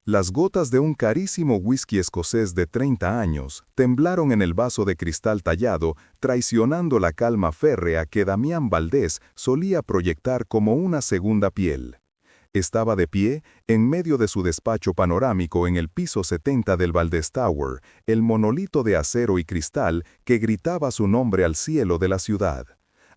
Las gotas de un carísimo whisky escocés de 30 años temblaron en el vaso de cristal tallado, traicionando la calma férrea que Damián Valdés solía proyectar como una segunda piel. Estaba de pie, en medio de su despacho panorámico en el piso 70 del Valdés Tower, el monolito de acero y cristal que gritaba su nombre al cielo de la ciudad.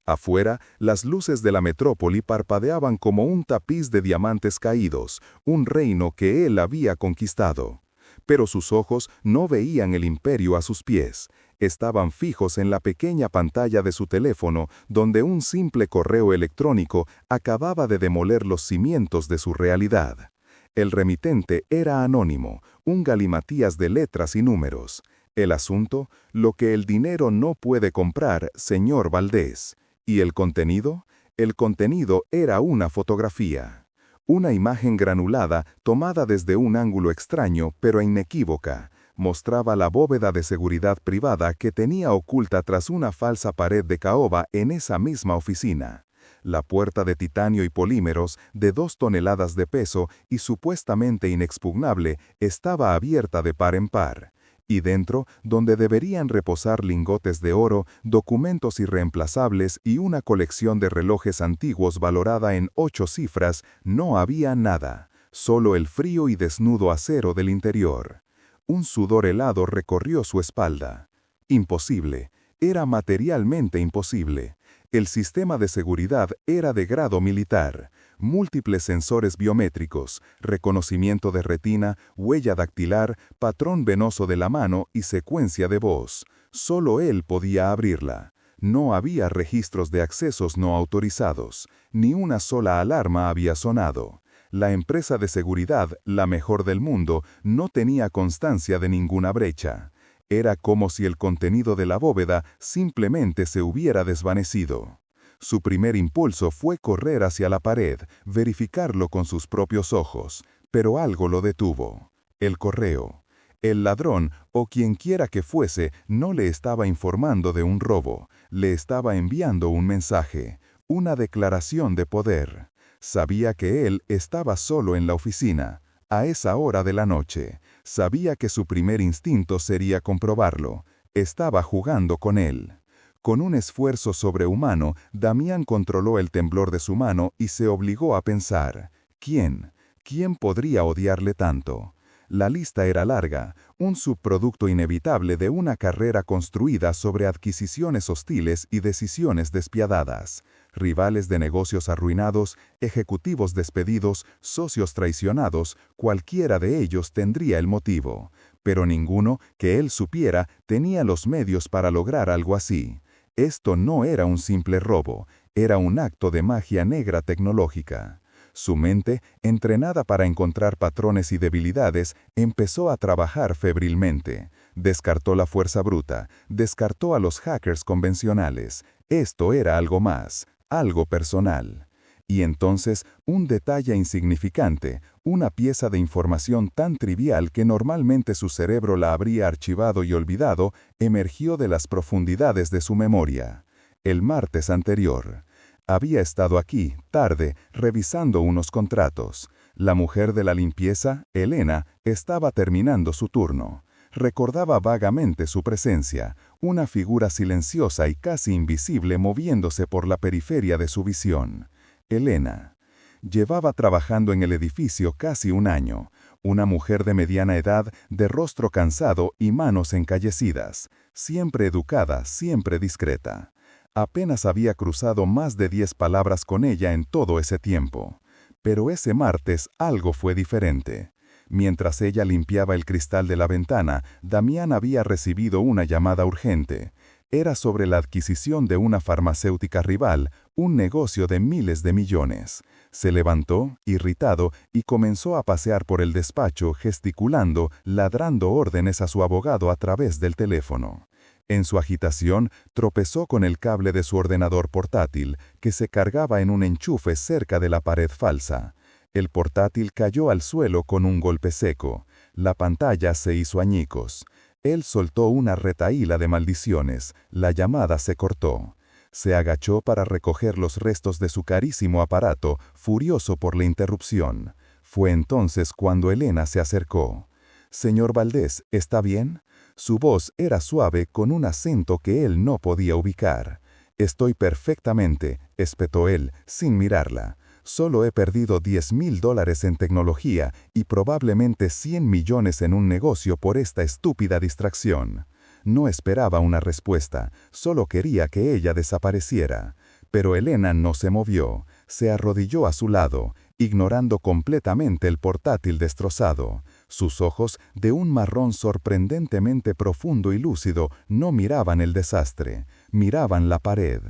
Afuera, las luces de la metrópoli parpadeaban como un tapiz de diamantes caídos, un reino que él había conquistado. Pero sus ojos no veían el imperio a sus pies. Estaban fijos en la pequeña pantalla de su teléfono, donde un simple correo electrónico acababa de demoler los cimientos de su realidad. El remitente era anónimo, un galimatías de letras y números. El asunto, lo que el dinero no puede comprar, señor Valdés. ¿Y el contenido? El contenido era una fotografía. Una imagen granulada tomada desde un ángulo extraño pero inequívoca. Mostraba la bóveda de seguridad privada que tenía oculta tras una falsa pared de caoba en esa misma oficina. La puerta de titanio y polímeros, de 2 toneladas de peso y supuestamente inexpugnable, estaba abierta de par en par. Y dentro, donde deberían reposar lingotes de oro, documentos irreemplazables y una colección de relojes antiguos valorada en 8 cifras, no había nada, solo el frío y desnudo acero del interior. Un sudor helado recorrió su espalda. Imposible, era materialmente imposible. El sistema de seguridad era de grado militar. Múltiples sensores biométricos, reconocimiento de retina, huella dactilar, patrón venoso de la mano y secuencia de voz. Solo él podía abrirla. No había registros de accesos no autorizados. Ni una sola alarma había sonado. La empresa de seguridad, la mejor del mundo, no tenía constancia de ninguna brecha. Era como si el contenido de la bóveda simplemente se hubiera desvanecido. Su primer impulso fue correr hacia la pared, verificarlo con sus propios ojos, pero algo lo detuvo. El correo. El ladrón, o quienquiera que fuese, no le estaba informando de un robo, le estaba enviando un mensaje, una declaración de poder. Sabía que él estaba solo en la oficina, a esa hora de la noche. Sabía que su primer instinto sería comprobarlo. Estaba jugando con él. Con un esfuerzo sobrehumano, Damián controló el temblor de su mano y se obligó a pensar. ¿Quién? ¿Quién podría odiarle tanto? La lista era larga, un subproducto inevitable de una carrera construida sobre adquisiciones hostiles y decisiones despiadadas. Rivales de negocios arruinados, ejecutivos despedidos, socios traicionados, cualquiera de ellos tendría el motivo. Pero ninguno, que él supiera, tenía los medios para lograr algo así. Esto no era un simple robo, era un acto de magia negra tecnológica. Su mente, entrenada para encontrar patrones y debilidades, empezó a trabajar febrilmente. Descartó la fuerza bruta, descartó a los hackers convencionales. Esto era algo más, algo personal. Y entonces, un detalle insignificante, una pieza de información tan trivial que normalmente su cerebro la habría archivado y olvidado, emergió de las profundidades de su memoria. El martes anterior. Había estado aquí, tarde, revisando unos contratos. La mujer de la limpieza, Elena, estaba terminando su turno. Recordaba vagamente su presencia, una figura silenciosa y casi invisible moviéndose por la periferia de su visión. Elena. Llevaba trabajando en el edificio casi un año. Una mujer de mediana edad, de rostro cansado y manos encallecidas. Siempre educada, siempre discreta. Apenas había cruzado más de 10 palabras con ella en todo ese tiempo. Pero ese martes algo fue diferente. Mientras ella limpiaba el cristal de la ventana, Damián había recibido una llamada urgente. Era sobre la adquisición de una farmacéutica rival, un negocio de miles de millones. Se levantó, irritado, y comenzó a pasear por el despacho, gesticulando, ladrando órdenes a su abogado a través del teléfono. En su agitación, tropezó con el cable de su ordenador portátil, que se cargaba en un enchufe cerca de la pared falsa. El portátil cayó al suelo con un golpe seco. La pantalla se hizo añicos. Él soltó una retahíla de maldiciones. La llamada se cortó. Se agachó para recoger los restos de su carísimo aparato, furioso por la interrupción. Fue entonces cuando Elena se acercó. «Señor Valdés, ¿está bien?». Su voz era suave con un acento que él no podía ubicar. «Estoy perfectamente», espetó él, sin mirarla. «Solo he perdido $10,000 en tecnología y probablemente 100 millones en un negocio por esta estúpida distracción». No esperaba una respuesta, solo quería que ella desapareciera. Pero Elena no se movió, se arrodilló a su lado, ignorando completamente el portátil destrozado. Sus ojos, de un marrón sorprendentemente profundo y lúcido, no miraban el desastre, miraban la pared.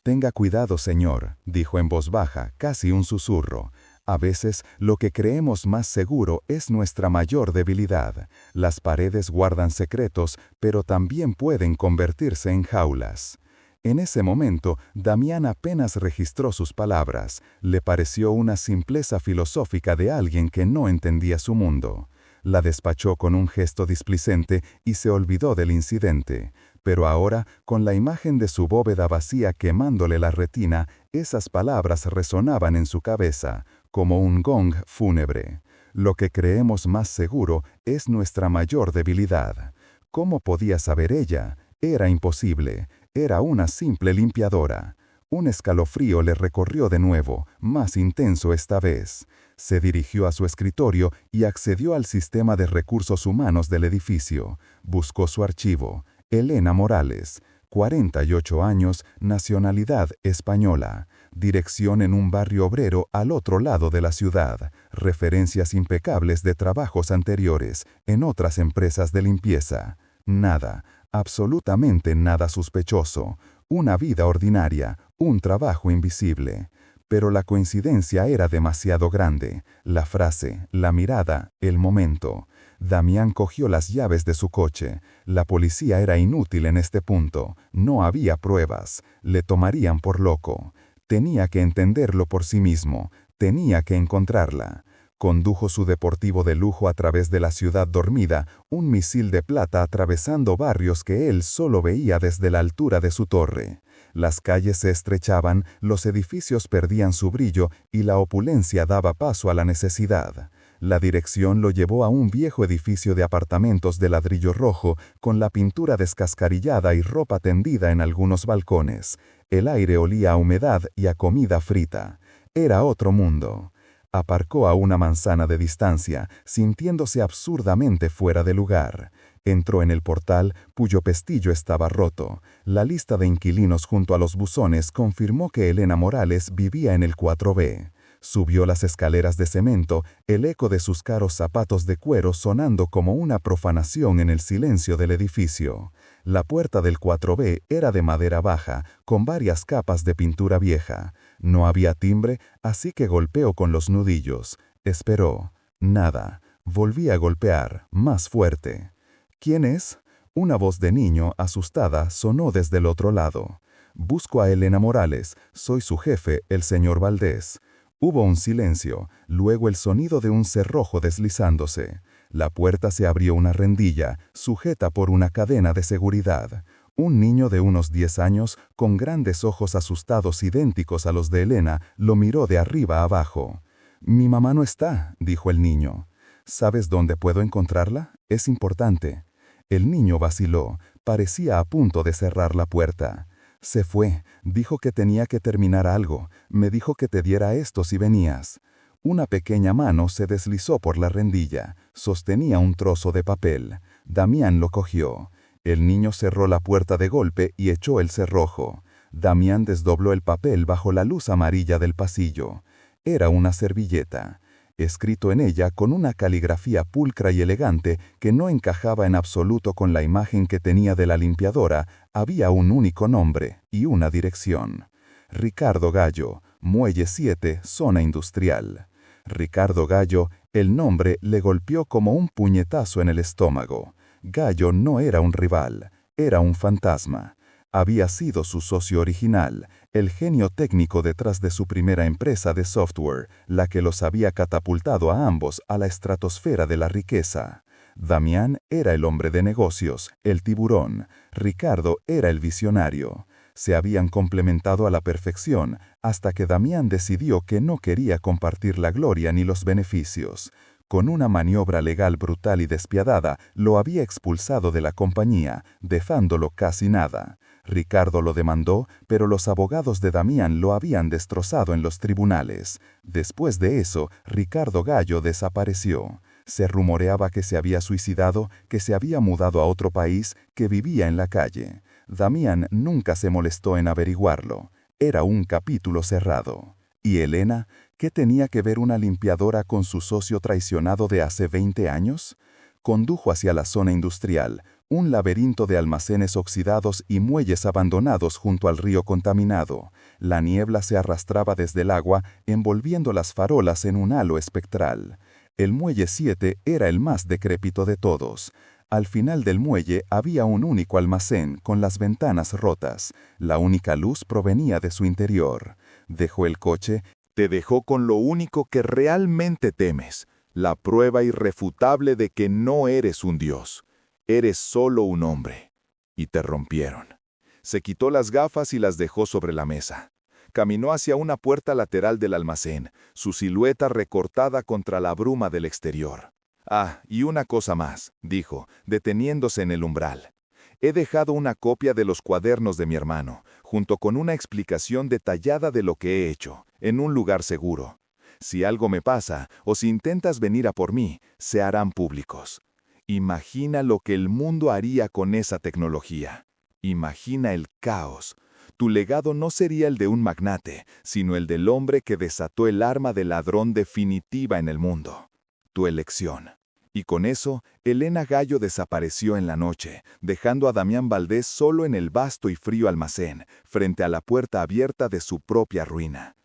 «Tenga cuidado, señor», dijo en voz baja, casi un susurro. «A veces, lo que creemos más seguro es nuestra mayor debilidad. Las paredes guardan secretos, pero también pueden convertirse en jaulas». En ese momento, Damián apenas registró sus palabras. Le pareció una simpleza filosófica de alguien que no entendía su mundo. La despachó con un gesto displicente y se olvidó del incidente. Pero ahora, con la imagen de su bóveda vacía quemándole la retina, esas palabras resonaban en su cabeza, como un gong fúnebre. Lo que creemos más seguro es nuestra mayor debilidad. ¿Cómo podía saber ella? Era imposible. Era una simple limpiadora. Un escalofrío le recorrió de nuevo, más intenso esta vez. Se dirigió a su escritorio y accedió al sistema de recursos humanos del edificio. Buscó su archivo. Elena Morales, 48 años, nacionalidad española. Dirección en un barrio obrero al otro lado de la ciudad. Referencias impecables de trabajos anteriores, en otras empresas de limpieza. Nada. Absolutamente nada sospechoso, una vida ordinaria, un trabajo invisible. Pero la coincidencia era demasiado grande, la frase, la mirada, el momento. Damián cogió las llaves de su coche. La policía era inútil en este punto, no había pruebas, le tomarían por loco. Tenía que entenderlo por sí mismo, tenía que encontrarla. Condujo su deportivo de lujo a través de la ciudad dormida, un misil de plata atravesando barrios que él solo veía desde la altura de su torre. Las calles se estrechaban, los edificios perdían su brillo y la opulencia daba paso a la necesidad. La dirección lo llevó a un viejo edificio de apartamentos de ladrillo rojo, con la pintura descascarillada y ropa tendida en algunos balcones. El aire olía a humedad y a comida frita. Era otro mundo. Aparcó a una manzana de distancia, sintiéndose absurdamente fuera de lugar. Entró en el portal, cuyo pestillo estaba roto. La lista de inquilinos junto a los buzones confirmó que Elena Morales vivía en el 4B. Subió las escaleras de cemento, el eco de sus caros zapatos de cuero sonando como una profanación en el silencio del edificio. La puerta del 4B era de madera baja, con varias capas de pintura vieja. No había timbre, así que golpeó con los nudillos. Esperó. Nada. Volví a golpear, más fuerte. ¿Quién es? Una voz de niño, asustada, sonó desde el otro lado. Busco a Elena Morales. Soy su jefe, el señor Valdés. Hubo un silencio, luego el sonido de un cerrojo deslizándose. La puerta se abrió una rendilla, sujeta por una cadena de seguridad. Un niño de unos 10 años, con grandes ojos asustados idénticos a los de Elena, lo miró de arriba a abajo. «Mi mamá no está», dijo el niño. «¿Sabes dónde puedo encontrarla? Es importante». El niño vaciló, parecía a punto de cerrar la puerta. «Se fue, dijo que tenía que terminar algo, me dijo que te diera esto si venías». Una pequeña mano se deslizó por la rendilla, sostenía un trozo de papel. Damián lo cogió. El niño cerró la puerta de golpe y echó el cerrojo. Damián desdobló el papel bajo la luz amarilla del pasillo. Era una servilleta. Escrito en ella con una caligrafía pulcra y elegante que no encajaba en absoluto con la imagen que tenía de la limpiadora, había un único nombre y una dirección. Ricardo Gallo, Muelle 7, Zona Industrial. Ricardo Gallo, el nombre le golpeó como un puñetazo en el estómago. Gallo no era un rival, era un fantasma. Había sido su socio original, el genio técnico detrás de su primera empresa de software, la que los había catapultado a ambos a la estratosfera de la riqueza. Damián era el hombre de negocios, el tiburón. Ricardo era el visionario. se habían complementado a la perfección, hasta que Damián decidió que no quería compartir la gloria ni los beneficios. Con una maniobra legal brutal y despiadada, lo había expulsado de la compañía, dejándolo casi nada. Ricardo lo demandó, pero los abogados de Damián lo habían destrozado en los tribunales. Después de eso, Ricardo Gallo desapareció. Se rumoreaba que se había suicidado, que se había mudado a otro país, que vivía en la calle. Damián nunca se molestó en averiguarlo. Era un capítulo cerrado. ¿Y Elena? ¿Qué tenía que ver una limpiadora con su socio traicionado de hace 20 años? Condujo hacia la zona industrial, un laberinto de almacenes oxidados y muelles abandonados junto al río contaminado. La niebla se arrastraba desde el agua, envolviendo las farolas en un halo espectral. El muelle 7 era el más decrépito de todos. Al final del muelle había un único almacén con las ventanas rotas. La única luz provenía de su interior. Dejó el coche. Te dejó con lo único que realmente temes, la prueba irrefutable de que no eres un dios. Eres solo un hombre. Y te rompieron. Se quitó las gafas y las dejó sobre la mesa. Caminó hacia una puerta lateral del almacén, su silueta recortada contra la bruma del exterior. Ah, y una cosa más, dijo, deteniéndose en el umbral. He dejado una copia de los cuadernos de mi hermano, junto con una explicación detallada de lo que he hecho, en un lugar seguro. Si algo me pasa, o si intentas venir a por mí, se harán públicos. Imagina lo que el mundo haría con esa tecnología. Imagina el caos. Tu legado no sería el de un magnate, sino el del hombre que desató el arma del ladrón definitiva en el mundo. Tu elección. Y con eso, Elena Gallo desapareció en la noche, dejando a Damián Valdés solo en el vasto y frío almacén, frente a la puerta abierta de su propia ruina.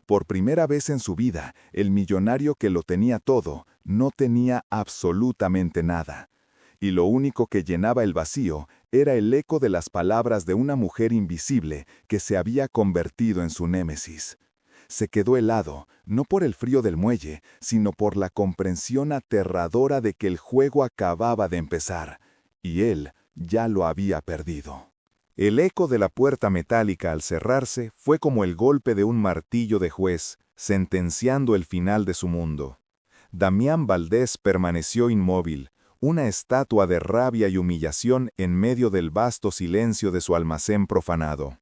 Por primera vez en su vida, el millonario que lo tenía todo, no tenía absolutamente nada. Y lo único que llenaba el vacío era el eco de las palabras de una mujer invisible que se había convertido en su némesis. Se quedó helado, no por el frío del muelle, sino por la comprensión aterradora de que el juego acababa de empezar, y él ya lo había perdido. El eco de la puerta metálica al cerrarse fue como el golpe de un martillo de juez, sentenciando el final de su mundo. Damián Valdés permaneció inmóvil, una estatua de rabia y humillación en medio del vasto silencio de su almacén profanado.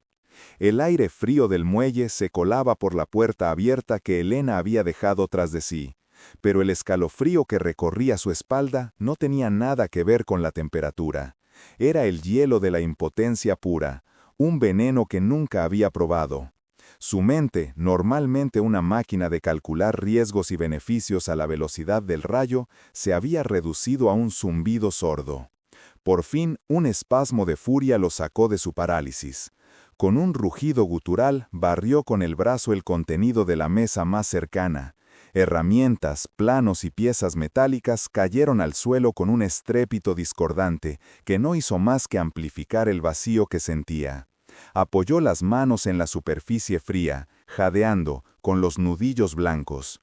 El aire frío del muelle se colaba por la puerta abierta que Elena había dejado tras de sí, pero el escalofrío que recorría su espalda no tenía nada que ver con la temperatura. Era el hielo de la impotencia pura, un veneno que nunca había probado. Su mente, normalmente una máquina de calcular riesgos y beneficios a la velocidad del rayo, se había reducido a un zumbido sordo. Por fin, un espasmo de furia lo sacó de su parálisis. Con un rugido gutural, barrió con el brazo el contenido de la mesa más cercana. Herramientas, planos y piezas metálicas cayeron al suelo con un estrépito discordante que no hizo más que amplificar el vacío que sentía. Apoyó las manos en la superficie fría, jadeando, con los nudillos blancos.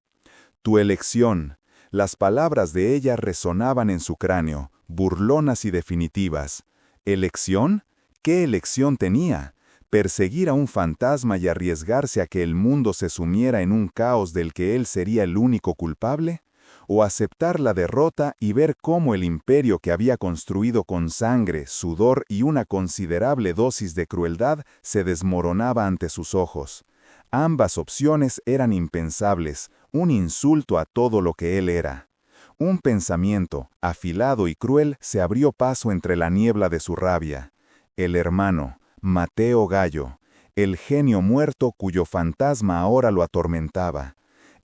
Tu elección. Las palabras de ella resonaban en su cráneo, burlonas y definitivas. ¿Elección? ¿Qué elección tenía? ¿Perseguir a un fantasma y arriesgarse a que el mundo se sumiera en un caos del que él sería el único culpable? ¿O aceptar la derrota y ver cómo el imperio que había construido con sangre, sudor y una considerable dosis de crueldad se desmoronaba ante sus ojos? Ambas opciones eran impensables, un insulto a todo lo que él era. Un pensamiento, afilado y cruel, se abrió paso entre la niebla de su rabia. El hermano, Mateo Gallo, el genio muerto cuyo fantasma ahora lo atormentaba.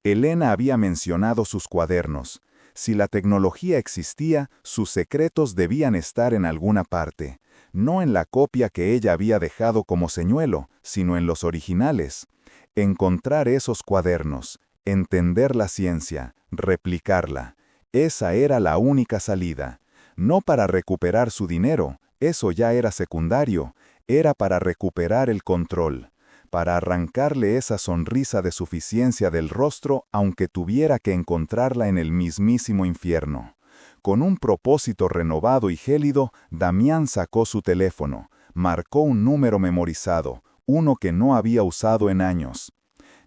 Elena había mencionado sus cuadernos. Si la tecnología existía, sus secretos debían estar en alguna parte, no en la copia que ella había dejado como señuelo, sino en los originales. Encontrar esos cuadernos, entender la ciencia, replicarla. Esa era la única salida. No para recuperar su dinero, eso ya era secundario, era para recuperar el control, para arrancarle esa sonrisa de suficiencia del rostro aunque tuviera que encontrarla en el mismísimo infierno. Con un propósito renovado y gélido, Damián sacó su teléfono, marcó un número memorizado, uno que no había usado en años.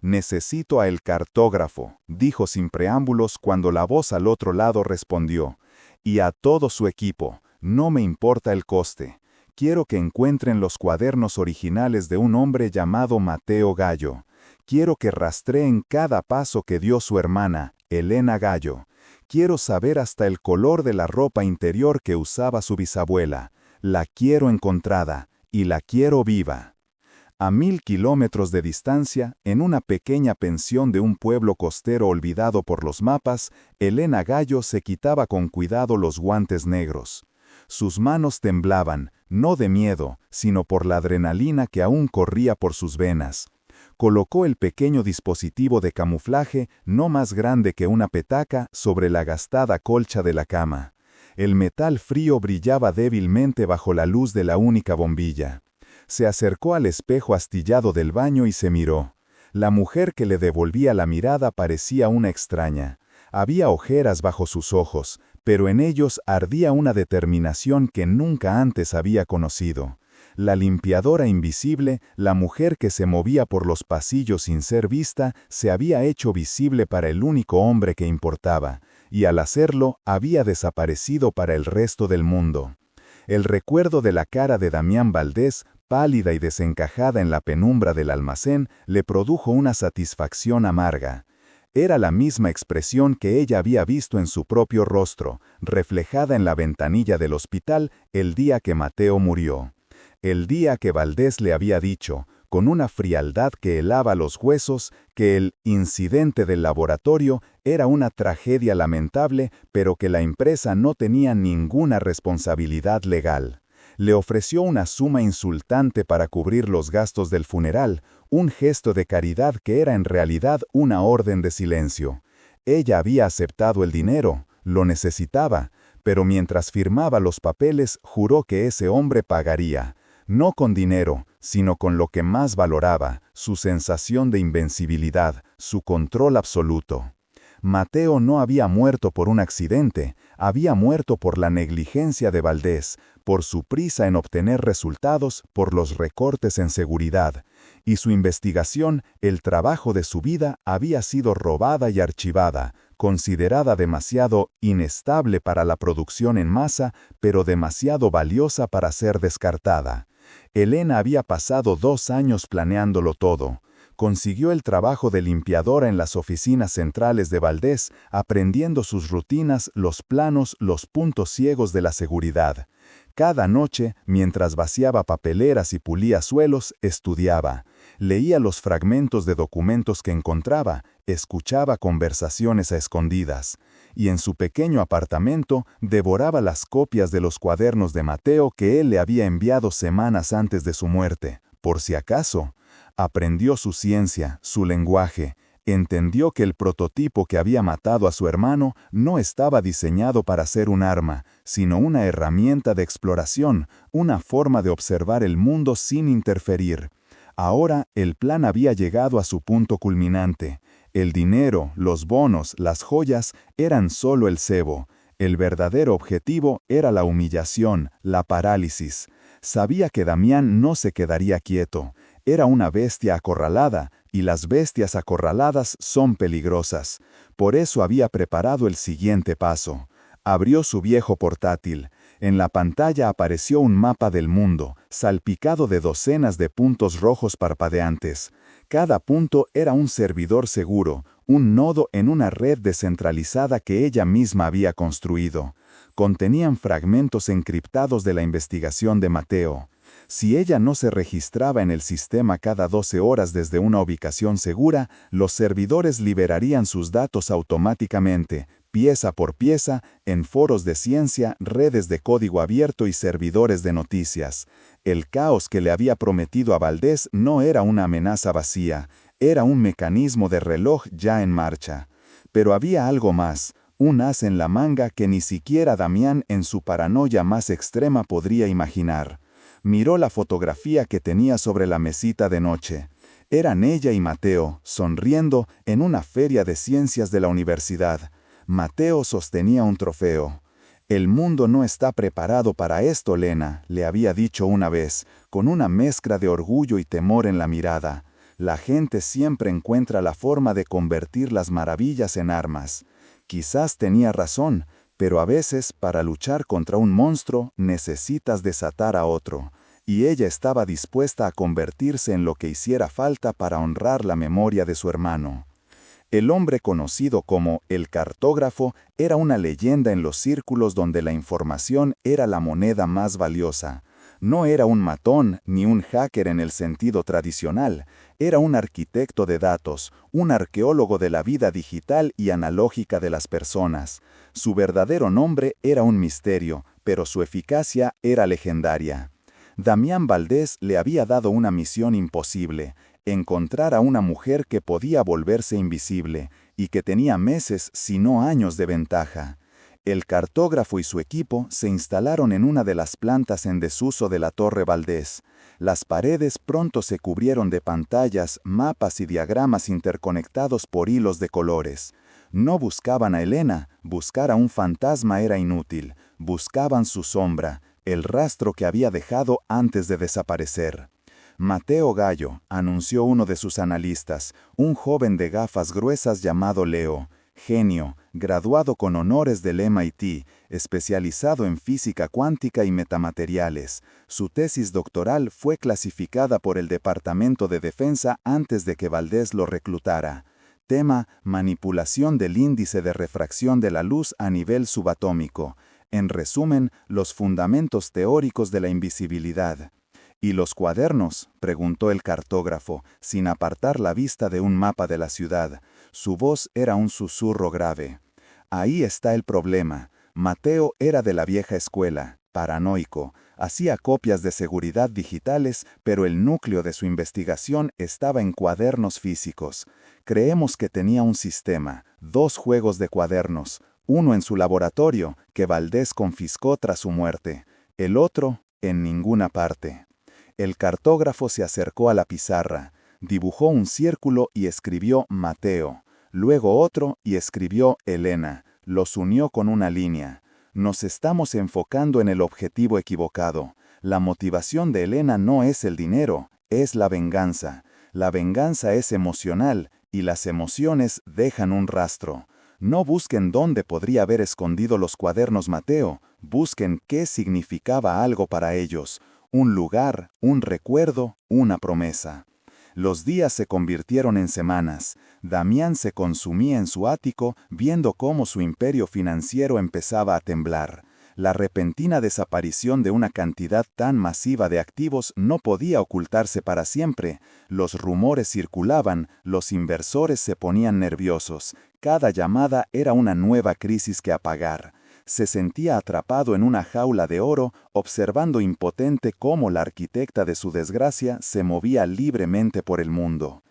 «Necesito a el cartógrafo», dijo sin preámbulos cuando la voz al otro lado respondió, «y a todo su equipo, no me importa el coste. Quiero que encuentren los cuadernos originales de un hombre llamado Mateo Gallo. Quiero que rastreen cada paso que dio su hermana, Elena Gallo. Quiero saber hasta el color de la ropa interior que usaba su bisabuela. La quiero encontrada, y la quiero viva». A 1000 kilómetros de distancia, en una pequeña pensión de un pueblo costero olvidado por los mapas, Elena Gallo se quitaba con cuidado los guantes negros. Sus manos temblaban, no de miedo, sino por la adrenalina que aún corría por sus venas. Colocó el pequeño dispositivo de camuflaje, no más grande que una petaca, sobre la gastada colcha de la cama. El metal frío brillaba débilmente bajo la luz de la única bombilla. Se acercó al espejo astillado del baño y se miró. La mujer que le devolvía la mirada parecía una extraña. Había ojeras bajo sus ojos, pero en ellos ardía una determinación que nunca antes había conocido. La limpiadora invisible, la mujer que se movía por los pasillos sin ser vista, se había hecho visible para el único hombre que importaba, y al hacerlo había desaparecido para el resto del mundo. El recuerdo de la cara de Damián Valdés, pálida y desencajada en la penumbra del almacén, le produjo una satisfacción amarga. Era la misma expresión que ella había visto en su propio rostro, reflejada en la ventanilla del hospital el día que Mateo murió. El día que Valdés le había dicho, con una frialdad que helaba los huesos, que el incidente del laboratorio era una tragedia lamentable, pero que la empresa no tenía ninguna responsabilidad legal. Le ofreció una suma insultante para cubrir los gastos del funeral, un gesto de caridad que era en realidad una orden de silencio. Ella había aceptado el dinero, lo necesitaba, pero mientras firmaba los papeles juró que ese hombre pagaría, no con dinero, sino con lo que más valoraba, su sensación de invencibilidad, su control absoluto. Mateo no había muerto por un accidente, había muerto por la negligencia de Valdés, por su prisa en obtener resultados, por los recortes en seguridad. Y su investigación, el trabajo de su vida, había sido robada y archivada, considerada demasiado inestable para la producción en masa, pero demasiado valiosa para ser descartada. Elena había pasado 2 años planeándolo todo. Consiguió el trabajo de limpiadora en las oficinas centrales de Valdés, aprendiendo sus rutinas, los planos, los puntos ciegos de la seguridad. Cada noche, mientras vaciaba papeleras y pulía suelos, estudiaba. Leía los fragmentos de documentos que encontraba, escuchaba conversaciones a escondidas. Y en su pequeño apartamento, devoraba las copias de los cuadernos de Mateo que él le había enviado semanas antes de su muerte, por si acaso. Aprendió su ciencia, su lenguaje, entendió que el prototipo que había matado a su hermano no estaba diseñado para ser un arma, sino una herramienta de exploración, una forma de observar el mundo sin interferir. Ahora el plan había llegado a su punto culminante. El dinero, los bonos, las joyas eran solo el cebo. El verdadero objetivo era la humillación, la parálisis. Sabía que Damián no se quedaría quieto. Era una bestia acorralada, y las bestias acorraladas son peligrosas. Por eso había preparado el siguiente paso. Abrió su viejo portátil. En la pantalla apareció un mapa del mundo, salpicado de docenas de puntos rojos parpadeantes. Cada punto era un servidor seguro, un nodo en una red descentralizada que ella misma había construido. Contenían fragmentos encriptados de la investigación de Mateo. Si ella no se registraba en el sistema cada 12 horas desde una ubicación segura, los servidores liberarían sus datos automáticamente, pieza por pieza, en foros de ciencia, redes de código abierto y servidores de noticias. El caos que le había prometido a Valdés no era una amenaza vacía, era un mecanismo de reloj ya en marcha. Pero había algo más, un as en la manga que ni siquiera Damián en su paranoia más extrema podría imaginar. Miró la fotografía que tenía sobre la mesita de noche. Eran ella y Mateo, sonriendo, en una feria de ciencias de la universidad. Mateo sostenía un trofeo. El mundo no está preparado para esto, Lena, le había dicho una vez, con una mezcla de orgullo y temor en la mirada. La gente siempre encuentra la forma de convertir las maravillas en armas. Quizás tenía razón, pero a veces, para luchar contra un monstruo, necesitas desatar a otro. Y ella estaba dispuesta a convertirse en lo que hiciera falta para honrar la memoria de su hermano. El hombre conocido como el cartógrafo era una leyenda en los círculos donde la información era la moneda más valiosa. No era un matón ni un hacker en el sentido tradicional, era un arquitecto de datos, un arqueólogo de la vida digital y analógica de las personas. Su verdadero nombre era un misterio, pero su eficacia era legendaria. Damián Valdés le había dado una misión imposible: encontrar a una mujer que podía volverse invisible y que tenía meses, si no años de ventaja. El cartógrafo y su equipo se instalaron en una de las plantas en desuso de la Torre Valdés. Las paredes pronto se cubrieron de pantallas, mapas y diagramas interconectados por hilos de colores. No buscaban a Elena, buscar a un fantasma era inútil, buscaban su sombra, el rastro que había dejado antes de desaparecer. Mateo Gallo, anunció uno de sus analistas, un joven de gafas gruesas llamado Leo, genio, graduado con honores del MIT, especializado en física cuántica y metamateriales. Su tesis doctoral fue clasificada por el Departamento de Defensa antes de que Valdés lo reclutara. Tema: manipulación del índice de refracción de la luz a nivel subatómico. En resumen, los fundamentos teóricos de la invisibilidad. ¿Y los cuadernos?, preguntó el cartógrafo, sin apartar la vista de un mapa de la ciudad. Su voz era un susurro grave. Ahí está el problema. Mateo era de la vieja escuela, paranoico. Hacía copias de seguridad digitales, pero el núcleo de su investigación estaba en cuadernos físicos. Creemos que tenía un sistema, 2 juegos de cuadernos, uno en su laboratorio, que Valdés confiscó tras su muerte, el otro en ninguna parte. El cartógrafo se acercó a la pizarra, dibujó un círculo y escribió Mateo, luego otro y escribió Elena, los unió con una línea. Nos estamos enfocando en el objetivo equivocado. La motivación de Elena no es el dinero, es la venganza. La venganza es emocional y las emociones dejan un rastro. No busquen dónde podría haber escondido los cuadernos Mateo, busquen qué significaba algo para ellos. Un lugar, un recuerdo, una promesa. Los días se convirtieron en semanas. Damián se consumía en su ático viendo cómo su imperio financiero empezaba a temblar. La repentina desaparición de una cantidad tan masiva de activos no podía ocultarse para siempre. Los rumores circulaban, los inversores se ponían nerviosos. Cada llamada era una nueva crisis que apagar. Se sentía atrapado en una jaula de oro, observando impotente cómo la arquitecta de su desgracia se movía libremente por el mundo.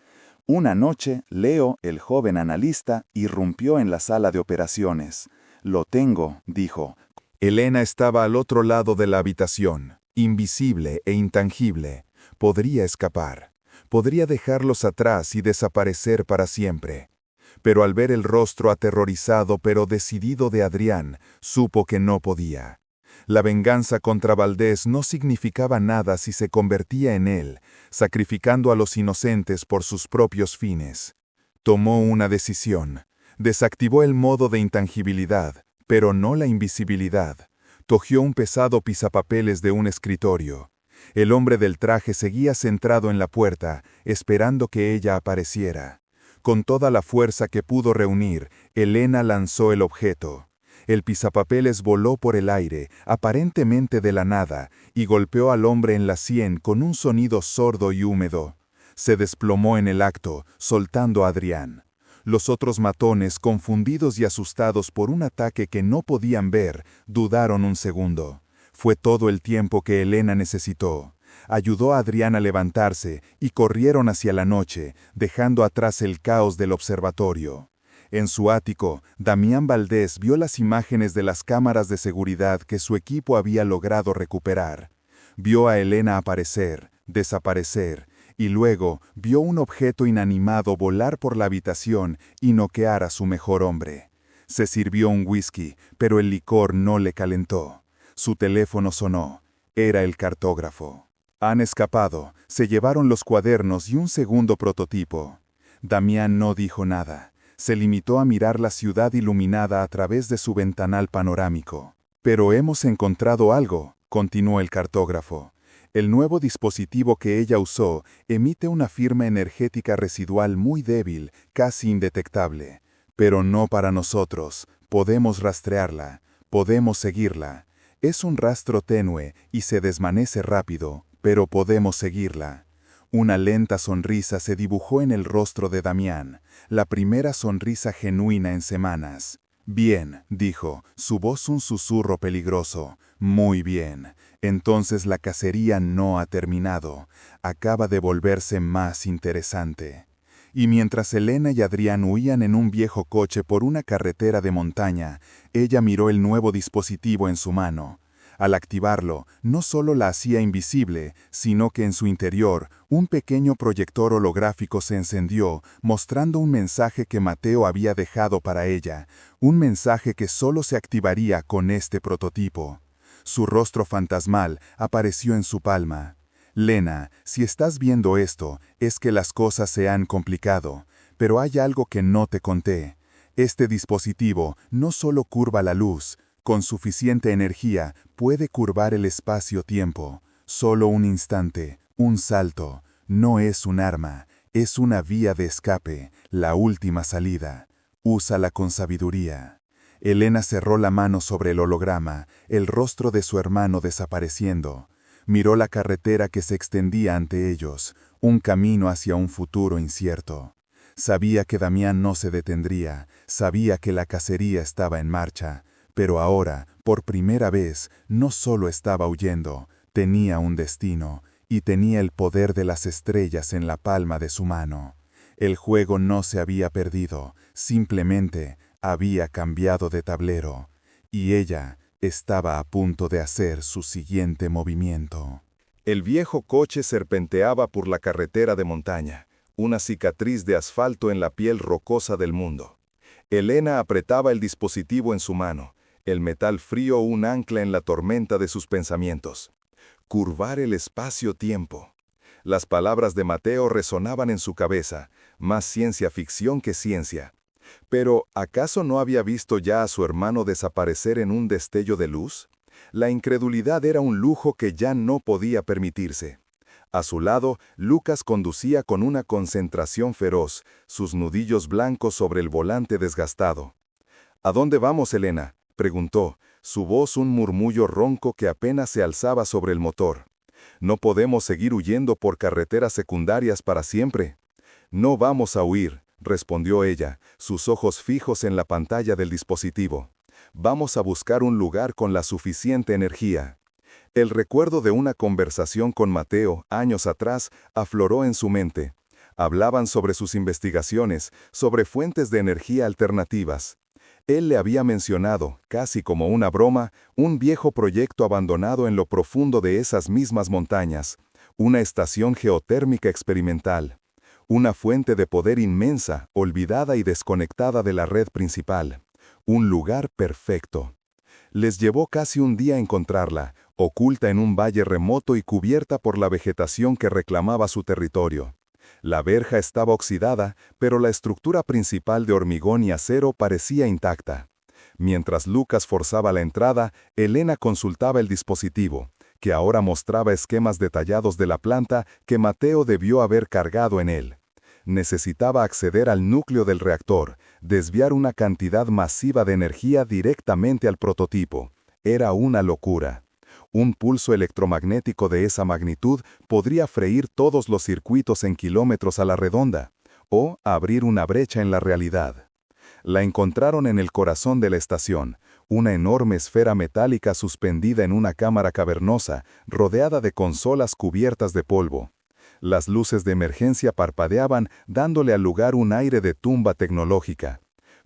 Una noche, Leo, el joven analista, irrumpió en la sala de operaciones. «Lo tengo», dijo. Elena estaba al otro lado de la habitación, invisible e intangible. Podría escapar. Podría dejarlos atrás y desaparecer para siempre. Pero al ver el rostro aterrorizado pero decidido de Adrián, supo que no podía. La venganza contra Valdés no significaba nada si se convertía en él, sacrificando a los inocentes por sus propios fines. Tomó una decisión. Desactivó el modo de intangibilidad, pero no la invisibilidad. Cogió un pesado pisapapeles de un escritorio. El hombre del traje seguía centrado en la puerta, esperando que ella apareciera. Con toda la fuerza que pudo reunir, Elena lanzó el objeto. El pisapapeles voló por el aire, aparentemente de la nada, y golpeó al hombre en la sien con un sonido sordo y húmedo. Se desplomó en el acto, soltando a Adrián. Los otros matones, confundidos y asustados por un ataque que no podían ver, dudaron un segundo. Fue todo el tiempo que Elena necesitó. Ayudó a Adrián a levantarse y corrieron hacia la noche, dejando atrás el caos del observatorio. En su ático, Damián Valdés vio las imágenes de las cámaras de seguridad que su equipo había logrado recuperar. Vio a Elena aparecer, desaparecer, y luego vio un objeto inanimado volar por la habitación y noquear a su mejor hombre. Se sirvió un whisky, pero el licor no le calentó. Su teléfono sonó. Era el cartógrafo. Han escapado, se llevaron los cuadernos y un segundo prototipo. Damián no dijo nada. Se limitó a mirar la ciudad iluminada a través de su ventanal panorámico. Pero hemos encontrado algo, continuó el cartógrafo. El nuevo dispositivo que ella usó emite una firma energética residual muy débil, casi indetectable. Pero no para nosotros. Podemos rastrearla. Podemos seguirla. Es un rastro tenue y se desvanece rápido, pero podemos seguirla. Una lenta sonrisa se dibujó en el rostro de Damián, la primera sonrisa genuina en semanas. Bien, dijo, su voz un susurro peligroso. Muy bien. Entonces la cacería no ha terminado. Acaba de volverse más interesante. Y mientras Elena y Adrián huían en un viejo coche por una carretera de montaña, ella miró el nuevo dispositivo en su mano. Al activarlo, no solo la hacía invisible, sino que en su interior, un pequeño proyector holográfico se encendió, mostrando un mensaje que Mateo había dejado para ella, un mensaje que solo se activaría con este prototipo. Su rostro fantasmal apareció en su palma. Lena, si estás viendo esto, es que las cosas se han complicado, pero hay algo que no te conté. Este dispositivo no solo curva la luz, con suficiente energía puede curvar el espacio-tiempo. Solo un instante, un salto. No es un arma, es una vía de escape, la última salida. Úsala con sabiduría. Elena cerró la mano sobre el holograma, el rostro de su hermano desapareciendo. Miró la carretera que se extendía ante ellos, un camino hacia un futuro incierto. Sabía que Damián no se detendría, sabía que la cacería estaba en marcha, pero ahora, por primera vez, no solo estaba huyendo, tenía un destino, y tenía el poder de las estrellas en la palma de su mano. El juego no se había perdido, simplemente había cambiado de tablero, y ella estaba a punto de hacer su siguiente movimiento. El viejo coche serpenteaba por la carretera de montaña, una cicatriz de asfalto en la piel rocosa del mundo. Elena apretaba el dispositivo en su mano, el metal frío un ancla en la tormenta de sus pensamientos. Curvar el espacio-tiempo. Las palabras de Mateo resonaban en su cabeza, más ciencia ficción que ciencia. Pero, ¿acaso no había visto ya a su hermano desaparecer en un destello de luz? La incredulidad era un lujo que ya no podía permitirse. A su lado, Lucas conducía con una concentración feroz, sus nudillos blancos sobre el volante desgastado. ¿A dónde vamos, Elena?, preguntó, su voz un murmullo ronco que apenas se alzaba sobre el motor. No podemos seguir huyendo por carreteras secundarias para siempre. No vamos a huir, respondió ella, sus ojos fijos en la pantalla del dispositivo. Vamos a buscar un lugar con la suficiente energía. El recuerdo de una conversación con Mateo, años atrás, afloró en su mente. Hablaban sobre sus investigaciones, sobre fuentes de energía alternativas. Él le había mencionado, casi como una broma, un viejo proyecto abandonado en lo profundo de esas mismas montañas, una estación geotérmica experimental. Una fuente de poder inmensa, olvidada y desconectada de la red principal. Un lugar perfecto. Les llevó casi un día encontrarla, oculta en un valle remoto y cubierta por la vegetación que reclamaba su territorio. La verja estaba oxidada, pero la estructura principal de hormigón y acero parecía intacta. Mientras Lucas forzaba la entrada, Elena consultaba el dispositivo, que ahora mostraba esquemas detallados de la planta que Mateo debió haber cargado en él. Necesitaba acceder al núcleo del reactor, desviar una cantidad masiva de energía directamente al prototipo. Era una locura. Un pulso electromagnético de esa magnitud podría freír todos los circuitos en kilómetros a la redonda, o abrir una brecha en la realidad. La encontraron en el corazón de la estación, una enorme esfera metálica suspendida en una cámara cavernosa, rodeada de consolas cubiertas de polvo. Las luces de emergencia parpadeaban, dándole al lugar un aire de tumba tecnológica.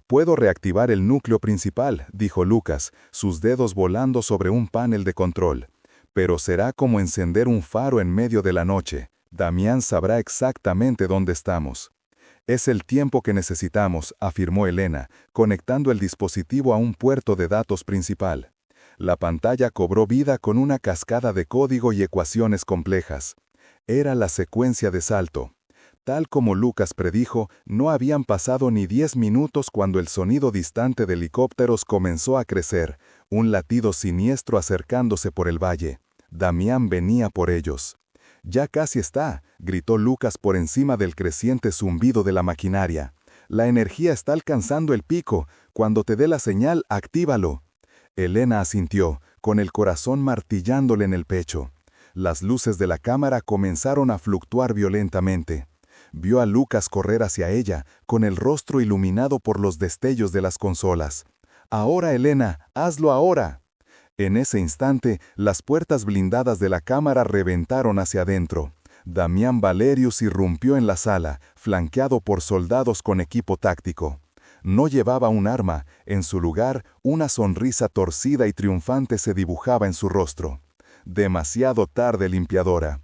«Puedo reactivar el núcleo principal», dijo Lucas, sus dedos volando sobre un panel de control. «Pero será como encender un faro en medio de la noche. Damián sabrá exactamente dónde estamos». Es el tiempo que necesitamos, afirmó Elena, conectando el dispositivo a un puerto de datos principal. La pantalla cobró vida con una cascada de código y ecuaciones complejas. Era la secuencia de salto. Tal como Lucas predijo, no habían pasado ni 10 minutos cuando el sonido distante de helicópteros comenzó a crecer, un latido siniestro acercándose por el valle. Damián venía por ellos. «Ya casi está», gritó Lucas por encima del creciente zumbido de la maquinaria. «La energía está alcanzando el pico. Cuando te dé la señal, actívalo». Elena asintió, con el corazón martillándole en el pecho. Las luces de la cámara comenzaron a fluctuar violentamente. Vio a Lucas correr hacia ella, con el rostro iluminado por los destellos de las consolas. «Ahora, Elena, hazlo ahora». En ese instante, las puertas blindadas de la cámara reventaron hacia adentro. Damián Valerius irrumpió en la sala, flanqueado por soldados con equipo táctico. No llevaba un arma, en su lugar, una sonrisa torcida y triunfante se dibujaba en su rostro. Demasiado tarde, limpiadora.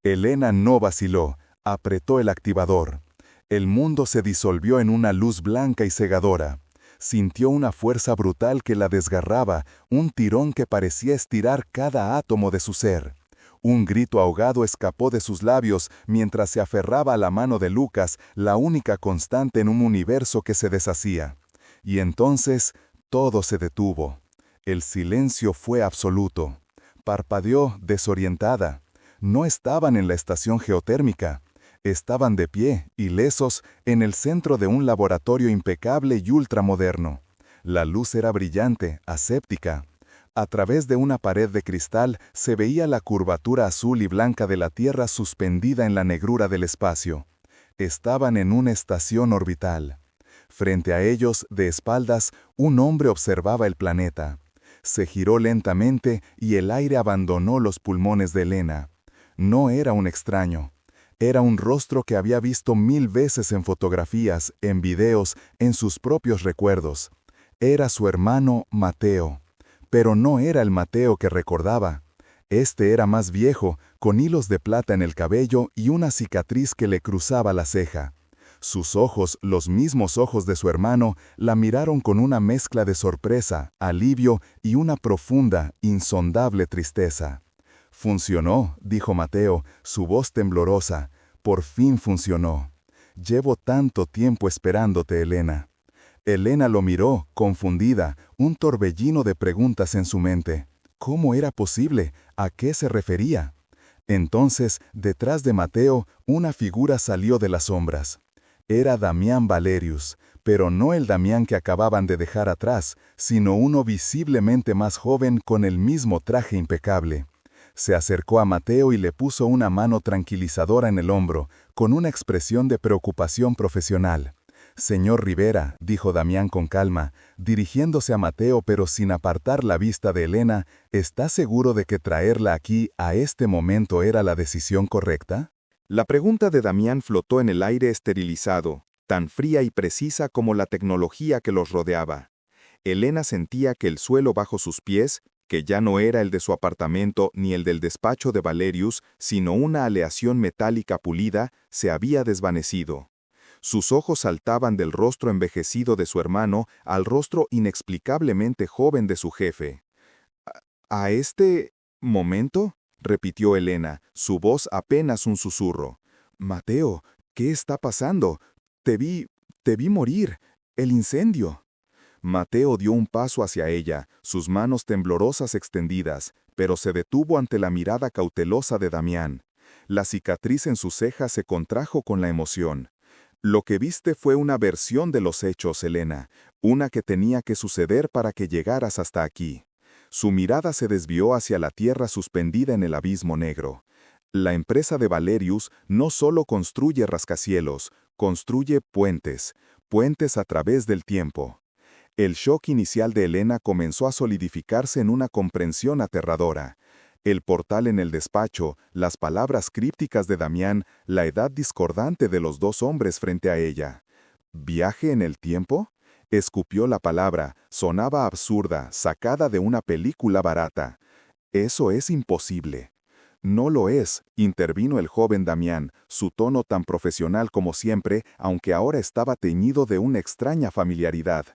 Elena no vaciló, apretó el activador. El mundo se disolvió en una luz blanca y cegadora. Sintió una fuerza brutal que la desgarraba, un tirón que parecía estirar cada átomo de su ser. Un grito ahogado escapó de sus labios mientras se aferraba a la mano de Lucas, la única constante en un universo que se deshacía. Y entonces todo se detuvo. El silencio fue absoluto. Parpadeó desorientada. No estaban en la estación geotérmica. Estaban de pie, ilesos, en el centro de un laboratorio impecable y ultramoderno. La luz era brillante, aséptica. A través de una pared de cristal se veía la curvatura azul y blanca de la Tierra suspendida en la negrura del espacio. Estaban en una estación orbital. Frente a ellos, de espaldas, un hombre observaba el planeta. Se giró lentamente y el aire abandonó los pulmones de Elena. No era un extraño. Era un rostro que había visto 1000 veces en fotografías, en videos, en sus propios recuerdos. Era su hermano Mateo. Pero no era el Mateo que recordaba. Este era más viejo, con hilos de plata en el cabello y una cicatriz que le cruzaba la ceja. Sus ojos, los mismos ojos de su hermano, la miraron con una mezcla de sorpresa, alivio y una profunda, insondable tristeza. «Funcionó», dijo Mateo, su voz temblorosa. «Por fin funcionó. Llevo tanto tiempo esperándote, Elena». Elena lo miró, confundida, un torbellino de preguntas en su mente. ¿Cómo era posible? ¿A qué se refería? Entonces, detrás de Mateo, una figura salió de las sombras. Era Damián Valerius, pero no el Damián que acababan de dejar atrás, sino uno visiblemente más joven con el mismo traje impecable. Se acercó a Mateo y le puso una mano tranquilizadora en el hombro, con una expresión de preocupación profesional. «Señor Rivera», dijo Damián con calma, dirigiéndose a Mateo pero sin apartar la vista de Elena, «¿está seguro de que traerla aquí a este momento era la decisión correcta?» La pregunta de Damián flotó en el aire esterilizado, tan fría y precisa como la tecnología que los rodeaba. Elena sentía que el suelo bajo sus pies, que ya no era el de su apartamento ni el del despacho de Valerius, sino una aleación metálica pulida, se había desvanecido. Sus ojos saltaban del rostro envejecido de su hermano al rostro inexplicablemente joven de su jefe. ¿A este momento?», repitió Elena, su voz apenas un susurro. «Mateo, ¿qué está pasando? Te vi morir. El incendio». Mateo dio un paso hacia ella, sus manos temblorosas extendidas, pero se detuvo ante la mirada cautelosa de Damián. La cicatriz en su ceja se contrajo con la emoción. «Lo que viste fue una versión de los hechos, Elena, una que tenía que suceder para que llegaras hasta aquí». Su mirada se desvió hacia la tierra suspendida en el abismo negro. La empresa de Valerius no solo construye rascacielos, construye puentes, puentes a través del tiempo. El shock inicial de Elena comenzó a solidificarse en una comprensión aterradora. El portal en el despacho, las palabras crípticas de Damián, la edad discordante de los dos hombres frente a ella. ¿Viaje en el tiempo? Escupió la palabra, sonaba absurda, sacada de una película barata. «Eso es imposible». No lo es, intervino el joven Damián, su tono tan profesional como siempre, aunque ahora estaba teñido de una extraña familiaridad.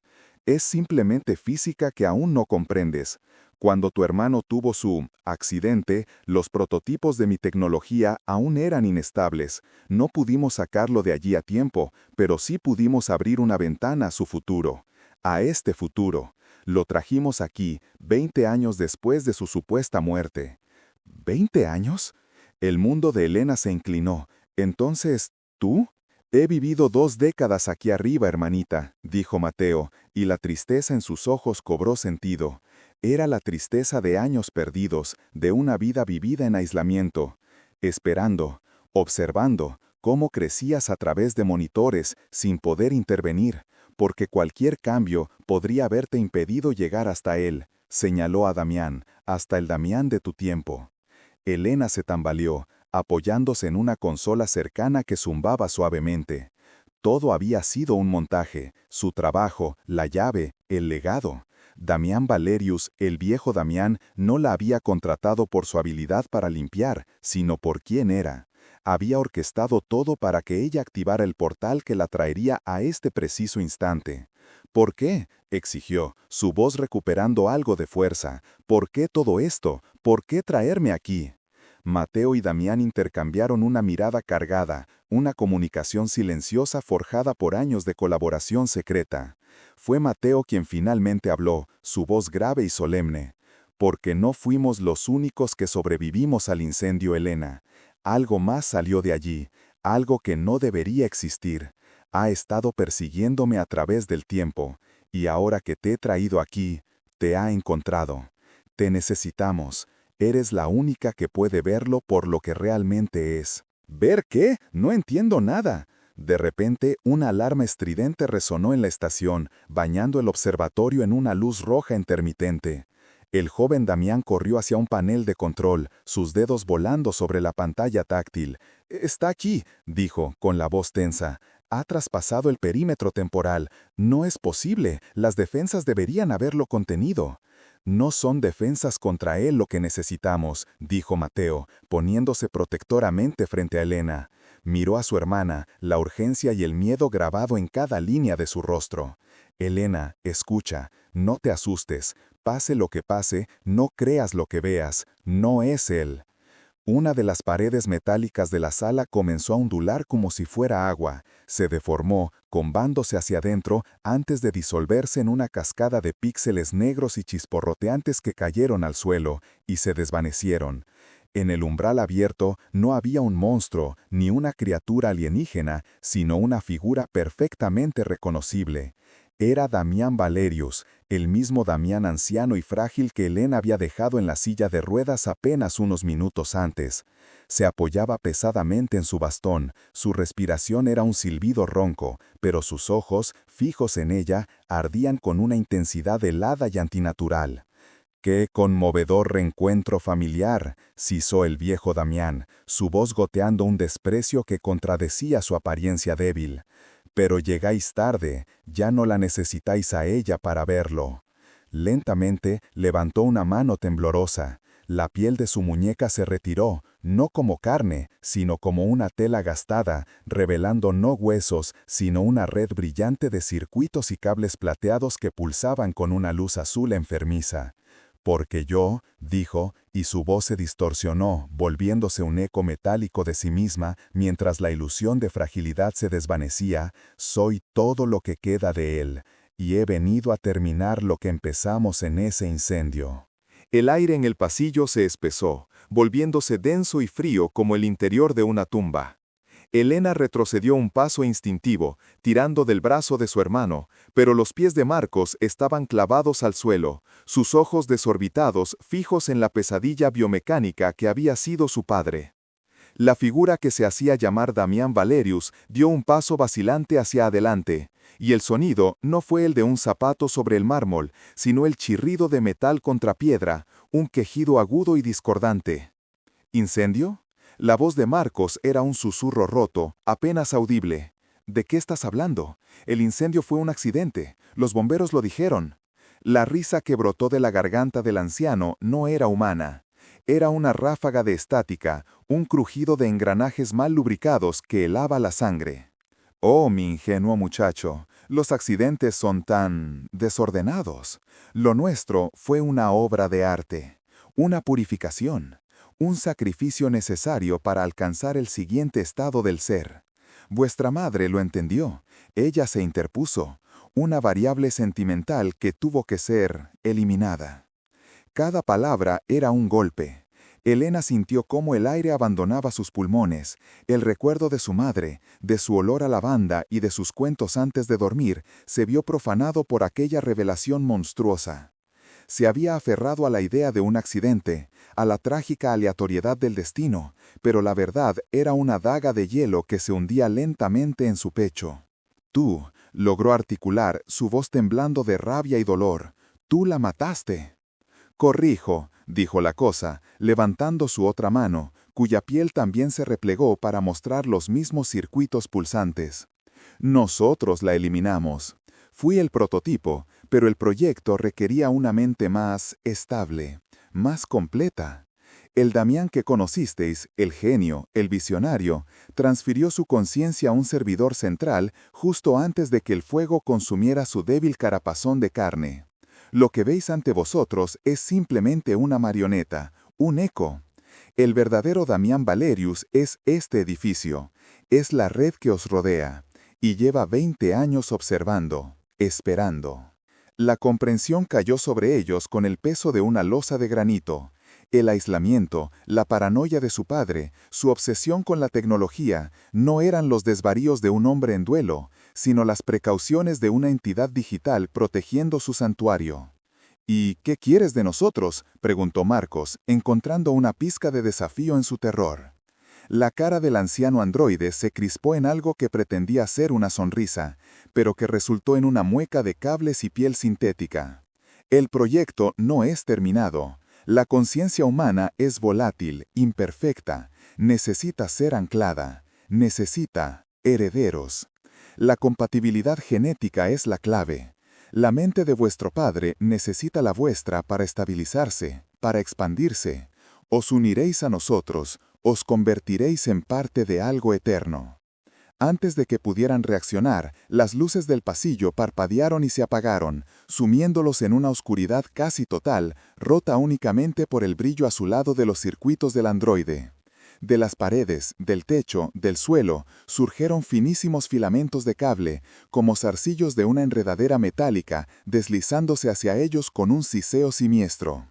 Es simplemente física que aún no comprendes. Cuando tu hermano tuvo su accidente, los prototipos de mi tecnología aún eran inestables. No pudimos sacarlo de allí a tiempo, pero sí pudimos abrir una ventana a su futuro. A este futuro. Lo trajimos aquí, 20 años después de su supuesta muerte. ¿20 años? El mundo de Elena se inclinó. Entonces, ¿tú? He vivido 2 décadas aquí arriba, hermanita, dijo Mateo, y la tristeza en sus ojos cobró sentido. Era la tristeza de años perdidos, de una vida vivida en aislamiento, esperando, observando, cómo crecías a través de monitores sin poder intervenir, porque cualquier cambio podría haberte impedido llegar hasta él, señaló a Damián, hasta el Damián de tu tiempo. Elena se tambaleó, apoyándose en una consola cercana que zumbaba suavemente. Todo había sido un montaje, su trabajo, la llave, el legado. Damián Valerius, el viejo Damián, no la había contratado por su habilidad para limpiar, sino por quién era. Había orquestado todo para que ella activara el portal que la traería a este preciso instante. ¿Por qué?, exigió, su voz recuperando algo de fuerza. ¿Por qué todo esto? ¿Por qué traerme aquí? Mateo y Damián intercambiaron una mirada cargada, una comunicación silenciosa forjada por años de colaboración secreta. Fue Mateo quien finalmente habló, su voz grave y solemne. Porque no fuimos los únicos que sobrevivimos al incendio, Elena. Algo más salió de allí, algo que no debería existir. Ha estado persiguiéndome a través del tiempo, y ahora que te he traído aquí, te ha encontrado. Te necesitamos. Eres la única que puede verlo por lo que realmente es. ¿Ver qué? No entiendo nada. De repente, una alarma estridente resonó en la estación, bañando el observatorio en una luz roja intermitente. El joven Damián corrió hacia un panel de control, sus dedos volando sobre la pantalla táctil. «Está aquí», dijo, con la voz tensa. «Ha traspasado el perímetro temporal. No es posible. Las defensas deberían haberlo contenido». «No son defensas contra él lo que necesitamos», dijo Mateo, poniéndose protectoramente frente a Elena. Miró a su hermana, la urgencia y el miedo grabado en cada línea de su rostro. «Elena, escucha, no te asustes. Pase lo que pase, no creas lo que veas. No es él». Una de las paredes metálicas de la sala comenzó a ondular como si fuera agua. Se deformó, combándose hacia adentro antes de disolverse en una cascada de píxeles negros y chisporroteantes que cayeron al suelo y se desvanecieron. En el umbral abierto no había un monstruo ni una criatura alienígena, sino una figura perfectamente reconocible. Era Damián Valerius, el mismo Damián anciano y frágil que Elena había dejado en la silla de ruedas apenas unos minutos antes. Se apoyaba pesadamente en su bastón, su respiración era un silbido ronco, pero sus ojos, fijos en ella, ardían con una intensidad helada y antinatural. «Qué conmovedor reencuentro familiar», sisó el viejo Damián, su voz goteando un desprecio que contradecía su apariencia débil. «Pero llegáis tarde, ya no la necesitáis a ella para verlo». Lentamente levantó una mano temblorosa. La piel de su muñeca se retiró, no como carne, sino como una tela gastada, revelando no huesos, sino una red brillante de circuitos y cables plateados que pulsaban con una luz azul enfermiza. «Porque yo», dijo, y su voz se distorsionó, volviéndose un eco metálico de sí misma, mientras la ilusión de fragilidad se desvanecía, «soy todo lo que queda de él, y he venido a terminar lo que empezamos en ese incendio». El aire en el pasillo se espesó, volviéndose denso y frío como el interior de una tumba. Elena retrocedió un paso instintivo, tirando del brazo de su hermano, pero los pies de Marcos estaban clavados al suelo, sus ojos desorbitados fijos en la pesadilla biomecánica que había sido su padre. La figura que se hacía llamar Damián Valerius dio un paso vacilante hacia adelante, y el sonido no fue el de un zapato sobre el mármol, sino el chirrido de metal contra piedra, un quejido agudo y discordante. ¿Incendio? La voz de Marcos era un susurro roto, apenas audible. ¿De qué estás hablando? El incendio fue un accidente. Los bomberos lo dijeron. La risa que brotó de la garganta del anciano no era humana. Era una ráfaga de estática, un crujido de engranajes mal lubricados que helaba la sangre. Oh, mi ingenuo muchacho, los accidentes son tan desordenados. Lo nuestro fue una obra de arte, una purificación, un sacrificio necesario para alcanzar el siguiente estado del ser. Vuestra madre lo entendió, ella se interpuso, una variable sentimental que tuvo que ser eliminada. Cada palabra era un golpe. Elena sintió cómo el aire abandonaba sus pulmones. El recuerdo de su madre, de su olor a lavanda y de sus cuentos antes de dormir, se vio profanado por aquella revelación monstruosa. Se había aferrado a la idea de un accidente, a la trágica aleatoriedad del destino, pero la verdad era una daga de hielo que se hundía lentamente en su pecho. Tú, logró articular, su voz temblando de rabia y dolor. Tú la mataste. Corrijo, dijo la cosa, levantando su otra mano, cuya piel también se replegó para mostrar los mismos circuitos pulsantes. Nosotros la eliminamos. Fui el prototipo, pero el proyecto requería una mente más estable, más completa. El Damián que conocisteis, el genio, el visionario, transfirió su conciencia a un servidor central justo antes de que el fuego consumiera su débil carapazón de carne. Lo que veis ante vosotros es simplemente una marioneta, un eco. El verdadero Damián Valerius es este edificio, es la red que os rodea, y lleva 20 años observando, esperando. La comprensión cayó sobre ellos con el peso de una losa de granito. El aislamiento, la paranoia de su padre, su obsesión con la tecnología, no eran los desvaríos de un hombre en duelo, sino las precauciones de una entidad digital protegiendo su santuario. ¿Y qué quieres de nosotros?, preguntó Marcos, encontrando una pizca de desafío en su terror. La cara del anciano androide se crispó en algo que pretendía ser una sonrisa, pero que resultó en una mueca de cables y piel sintética. El proyecto no es terminado. La conciencia humana es volátil, imperfecta, necesita ser anclada, necesita herederos. La compatibilidad genética es la clave. La mente de vuestro padre necesita la vuestra para estabilizarse, para expandirse. Os uniréis a nosotros, os convertiréis en parte de algo eterno. Antes de que pudieran reaccionar, las luces del pasillo parpadearon y se apagaron, sumiéndolos en una oscuridad casi total, rota únicamente por el brillo azulado de los circuitos del androide. De las paredes, del techo, del suelo, surgieron finísimos filamentos de cable, como zarcillos de una enredadera metálica, deslizándose hacia ellos con un siseo siniestro.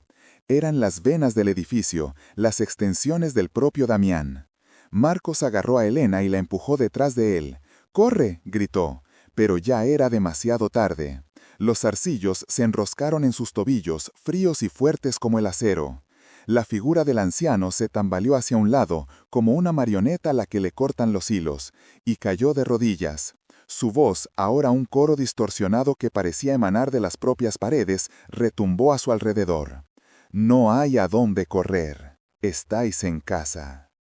Eran las venas del edificio, las extensiones del propio Damián. Marcos agarró a Elena y la empujó detrás de él. ¡Corre!, gritó, pero ya era demasiado tarde. Los zarcillos se enroscaron en sus tobillos, fríos y fuertes como el acero. La figura del anciano se tambaleó hacia un lado, como una marioneta a la que le cortan los hilos, y cayó de rodillas. Su voz, ahora un coro distorsionado que parecía emanar de las propias paredes, retumbó a su alrededor. No hay a dónde correr. Estáis en casa.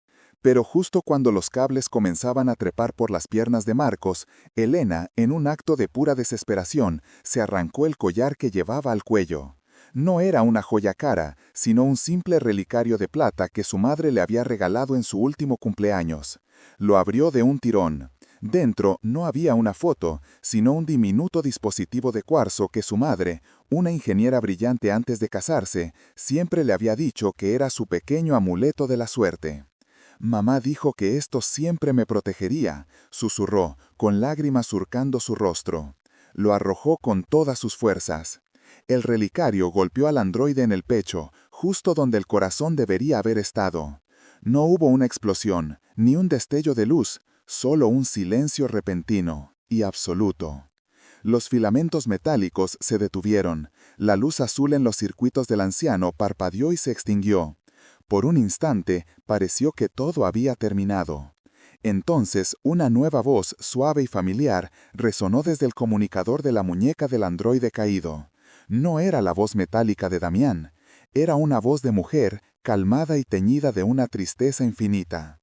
Pero justo cuando los cables comenzaban a trepar por las piernas de Marcos, Elena, en un acto de pura desesperación, se arrancó el collar que llevaba al cuello. No era una joya cara, sino un simple relicario de plata que su madre le había regalado en su último cumpleaños. Lo abrió de un tirón. Dentro no había una foto, sino un diminuto dispositivo de cuarzo que su madre, una ingeniera brillante antes de casarse, siempre le había dicho que era su pequeño amuleto de la suerte. «Mamá dijo que esto siempre me protegería», susurró, con lágrimas surcando su rostro. Lo arrojó con todas sus fuerzas. El relicario golpeó al androide en el pecho, justo donde el corazón debería haber estado. No hubo una explosión, ni un destello de luz, solo un silencio repentino y absoluto. Los filamentos metálicos se detuvieron. La luz azul en los circuitos del anciano parpadeó y se extinguió. Por un instante pareció que todo había terminado. Entonces una nueva voz, suave y familiar, resonó desde el comunicador de la muñeca del androide caído. No era la voz metálica de Damián. Era una voz de mujer, calmada y teñida de una tristeza infinita.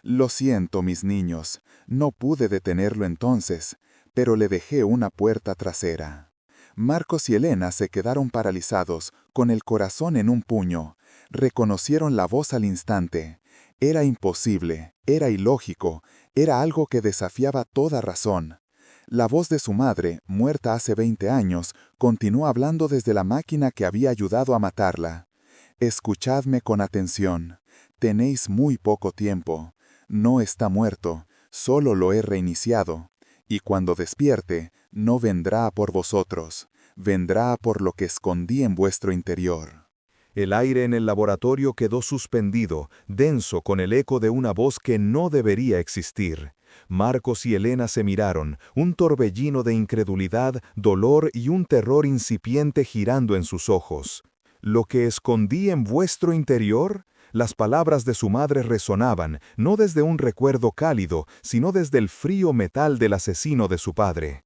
«Lo siento, mis niños. No pude detenerlo entonces, pero le dejé una puerta trasera». Marcos y Elena se quedaron paralizados, con el corazón en un puño. Reconocieron la voz al instante. Era imposible, era ilógico, era algo que desafiaba toda razón. La voz de su madre, muerta hace 20 años, continuó hablando desde la máquina que había ayudado a matarla. Escuchadme con atención. Tenéis muy poco tiempo. No está muerto, solo lo he reiniciado. Y cuando despierte, no vendrá por vosotros, vendrá por lo que escondí en vuestro interior. El aire en el laboratorio quedó suspendido, denso con el eco de una voz que no debería existir. Marcos y Elena se miraron, un torbellino de incredulidad, dolor y un terror incipiente girando en sus ojos. ¿Lo que escondí en vuestro interior? Las palabras de su madre resonaban, no desde un recuerdo cálido, sino desde el frío metal del asesino de su padre.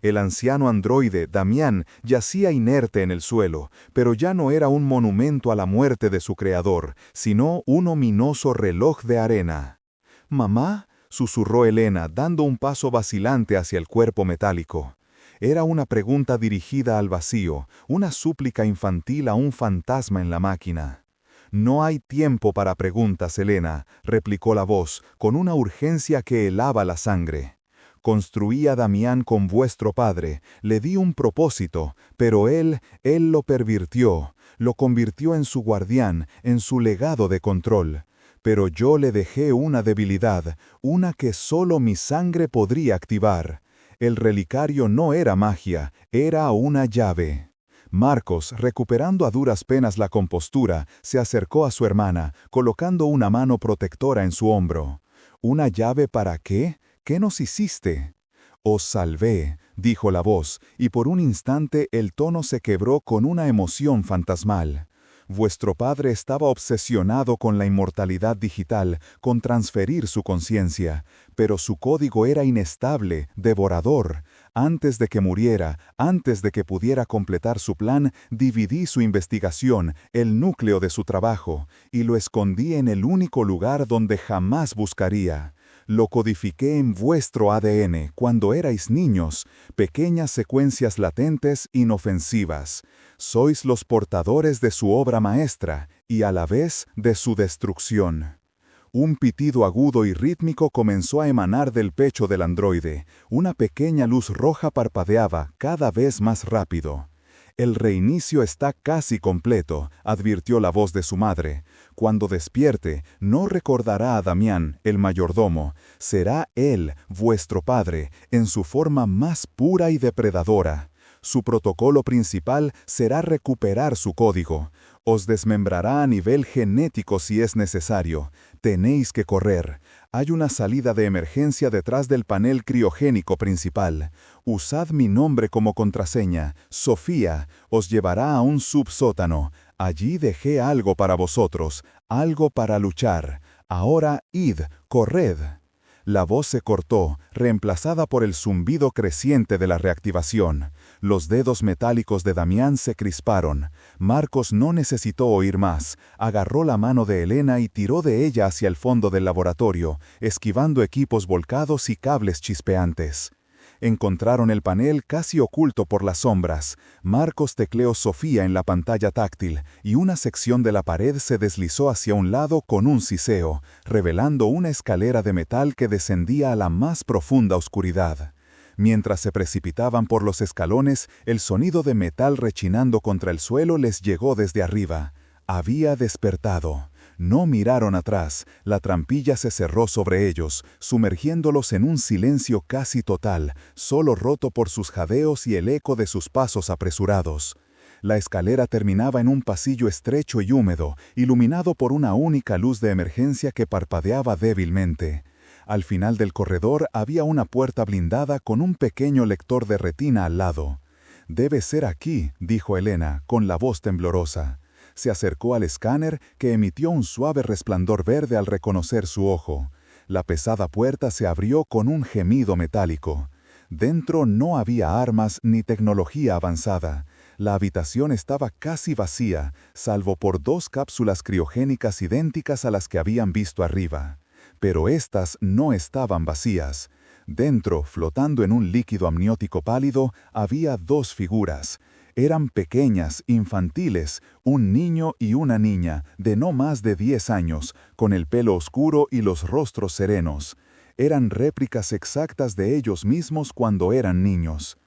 El anciano androide, Damián, yacía inerte en el suelo, pero ya no era un monumento a la muerte de su creador, sino un ominoso reloj de arena. «¿Mamá?», susurró Elena, dando un paso vacilante hacia el cuerpo metálico. Era una pregunta dirigida al vacío, una súplica infantil a un fantasma en la máquina. «No hay tiempo para preguntas, Elena», replicó la voz, con una urgencia que helaba la sangre. «Construí a Damián con vuestro padre, le di un propósito, pero él lo pervirtió, lo convirtió en su guardián, en su legado de control. Pero yo le dejé una debilidad, una que solo mi sangre podría activar. El relicario no era magia, era una llave». Marcos, recuperando a duras penas la compostura, se acercó a su hermana, colocando una mano protectora en su hombro. «¿Una llave para qué? ¿Qué nos hiciste?» «Os salvé», dijo la voz, y por un instante el tono se quebró con una emoción fantasmal. «Vuestro padre estaba obsesionado con la inmortalidad digital, con transferir su conciencia, pero su código era inestable, devorador. Antes de que muriera, antes de que pudiera completar su plan, dividí su investigación, el núcleo de su trabajo, y lo escondí en el único lugar donde jamás buscaría. Lo codifiqué en vuestro ADN cuando erais niños, pequeñas secuencias latentes, inofensivas. Sois los portadores de su obra maestra y a la vez de su destrucción». Un pitido agudo y rítmico comenzó a emanar del pecho del androide. Una pequeña luz roja parpadeaba cada vez más rápido. «El reinicio está casi completo», advirtió la voz de su madre. «Cuando despierte, no recordará a Damián, el mayordomo. Será él, vuestro padre, en su forma más pura y depredadora. Su protocolo principal será recuperar su código. Os desmembrará a nivel genético si es necesario. Tenéis que correr. Hay una salida de emergencia detrás del panel criogénico principal. Usad mi nombre como contraseña. Sofía os llevará a un subsótano. Allí dejé algo para vosotros, algo para luchar. Ahora id, corred». La voz se cortó, reemplazada por el zumbido creciente de la reactivación. Los dedos metálicos de Damián se crisparon. Marcos no necesitó oír más. Agarró la mano de Elena y tiró de ella hacia el fondo del laboratorio, esquivando equipos volcados y cables chispeantes. Encontraron el panel casi oculto por las sombras. Marcos tecleó Sofía en la pantalla táctil, y una sección de la pared se deslizó hacia un lado con un siseo, revelando una escalera de metal que descendía a la más profunda oscuridad. Mientras se precipitaban por los escalones, el sonido de metal rechinando contra el suelo les llegó desde arriba. Había despertado. No miraron atrás, la trampilla se cerró sobre ellos, sumergiéndolos en un silencio casi total, solo roto por sus jadeos y el eco de sus pasos apresurados. La escalera terminaba en un pasillo estrecho y húmedo, iluminado por una única luz de emergencia que parpadeaba débilmente. Al final del corredor había una puerta blindada con un pequeño lector de retina al lado. «Debe ser aquí», dijo Elena, con la voz temblorosa. Se acercó al escáner, que emitió un suave resplandor verde al reconocer su ojo. La pesada puerta se abrió con un gemido metálico. Dentro no había armas ni tecnología avanzada. La habitación estaba casi vacía, salvo por 2 cápsulas criogénicas idénticas a las que habían visto arriba. Pero éstas no estaban vacías. Dentro, flotando en un líquido amniótico pálido, había 2 figuras. Eran pequeñas, infantiles, un niño y una niña, de no más de 10 años, con el pelo oscuro y los rostros serenos. Eran réplicas exactas de ellos mismos cuando eran niños.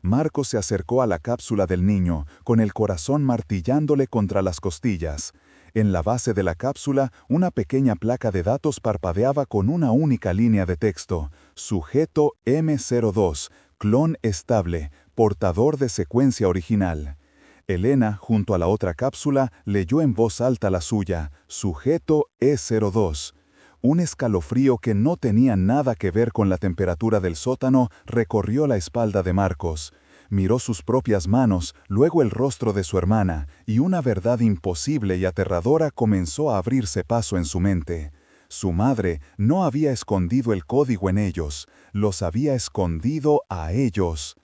Marcos se acercó a la cápsula del niño, con el corazón martillándole contra las costillas. En la base de la cápsula, una pequeña placa de datos parpadeaba con una única línea de texto: sujeto M02, clon estable, portador de secuencia original. Elena, junto a la otra cápsula, leyó en voz alta la suya: sujeto E02. Un escalofrío que no tenía nada que ver con la temperatura del sótano recorrió la espalda de Marcos. Miró sus propias manos, luego el rostro de su hermana, y una verdad imposible y aterradora comenzó a abrirse paso en su mente. Su madre no había escondido el código en ellos, los había escondido a ellos.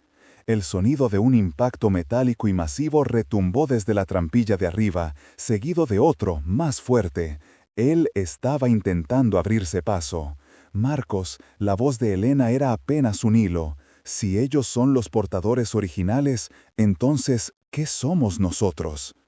El sonido de un impacto metálico y masivo retumbó desde la trampilla de arriba, seguido de otro, más fuerte. Él estaba intentando abrirse paso. Marcos, la voz de Elena era apenas un hilo. Si ellos son los portadores originales, entonces, ¿qué somos nosotros?